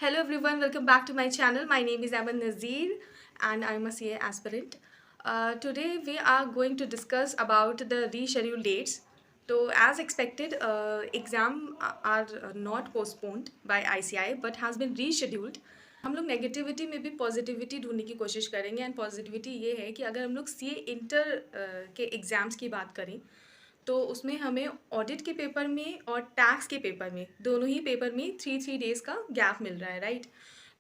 Hello everyone, welcome back to my channel. My name is Aman Nazir and I'm a CA aspirant. Today we are going to discuss about the rescheduled dates. So as expected, exam are not postponed by ICI but has been rescheduled. हम लोग negativity में भी positivity ढूंढने की कोशिश करेंगे and positivity ये है कि अगर हम लोग सीए इंटर के एग्ज़ाम्स की बात करें तो उसमें हमें ऑडिट के पेपर में और टैक्स के पेपर में दोनों ही पेपर में थ्री थ्री डेज़ का गैप मिल रहा है, राइट।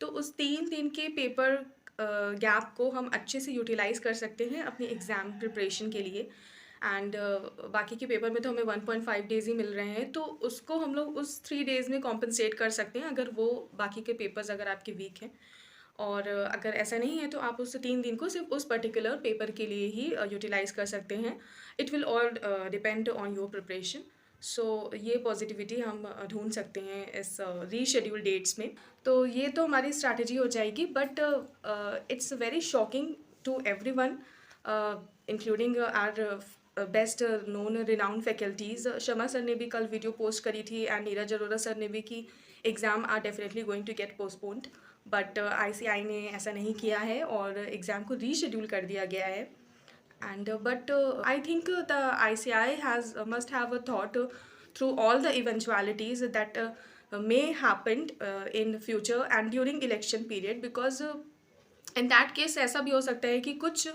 तो उस 3 दिन के पेपर गैप को हम अच्छे से यूटिलाइज़ कर सकते हैं अपनी एग्ज़ाम प्रिपरेशन के लिए। एंड बाकी के पेपर में तो हमें 1.5 डेज़ ही मिल रहे हैं, तो उसको हम लोग उस 3 डेज़ में कॉम्पनसेट कर सकते हैं अगर वो बाकी के पेपर्स अगर आपके वीक हैं। और अगर ऐसा नहीं है तो आप उस 3 दिन को सिर्फ उस पर्टिकुलर पेपर के लिए ही यूटिलाइज़ कर सकते हैं। It will all depend on your preparation. सो ये पॉजिटिविटी हम ढूंढ सकते हैं इस रीशेड्यूल डेट्स में। तो ये तो हमारी स्ट्रैटेजी हो जाएगी, but it's very shocking to every one, including our best known renowned faculties. Sharma sir ने भी कल वीडियो पोस्ट करी थी एंड नीरज अरोरा सर ने भी कि exam are definitely going to get postponed, but ICI ने ऐसा नहीं किया है और एग्ज़ाम को रीशेड्यूल कर दिया गया है। And but I think the ICI has must have a thought through all the eventualities that may happen in future and during election period, because in that case ऐसा भी हो सकता है कि कुछ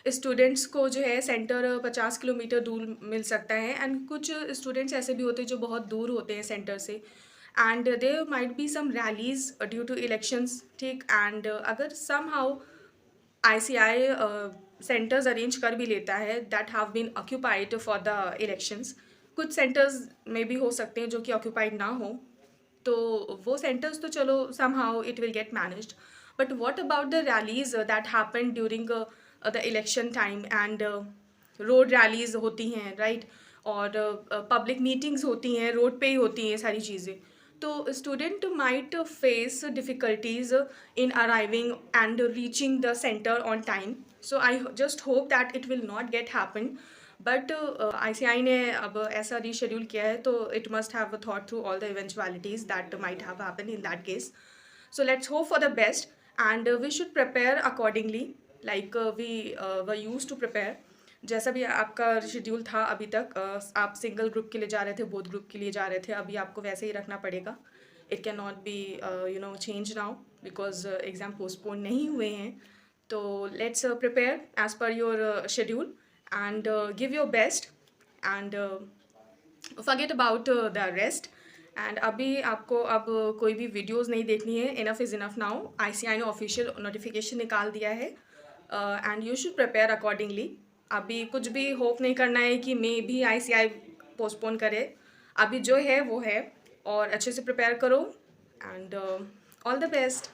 स्टूडेंट्स को जो है सेंटर 50 किलोमीटर दूर मिल सकता है एंड कुछ स्टूडेंट्स ऐसे भी होते हैं जो बहुत दूर होते हैं सेंटर से, and there might be some rallies due to elections, ठीक। एंड अगर somehow ICAI centres arrange कर भी लेता है that have been occupied for the elections, कुछ सेंटर्स में भी हो सकते हैं जो कि ऑक्यूपाइड ना हो, तो वो सेंटर्स तो चलो somehow it will get managed. But what about the rallies that happen during the election time, and road rallies होती हैं, right? और पब्लिक मीटिंग्स होती हैं, रोड पे ही होती हैं सारी चीज़ें। तो student might face difficulties in arriving and reaching the centre on time. So I just hope that it will not get happen, but ICI ने अब ऐसा रीशेड्यूल किया है तो it must have thought through all the eventualities that might have happen in that case. So let's hope for the best and we should prepare accordingly like we were use to prepare. जैसा भी आपका schedule था अभी तक, आप single group के लिए जा रहे थे, बोथ ग्रुप के लिए जा रहे थे, अभी आपको वैसे ही रखना पड़ेगा। It can not be change now because exam postpone नहीं हुए हैं। तो let's prepare as per your schedule and give your best and forget about the rest। And अभी आपको अब कोई भी वीडियोस नहीं देखनी है, enough is enough now. ICAI ने ऑफिशियल नोटिफिकेशन निकाल दिया है and you should prepare accordingly. अभी कुछ भी होप नहीं करना है कि मे भी आईसीआई पोस्टपोन करे, अभी जो है वो है, और अच्छे से प्रिपेयर करो एंड ऑल द बेस्ट।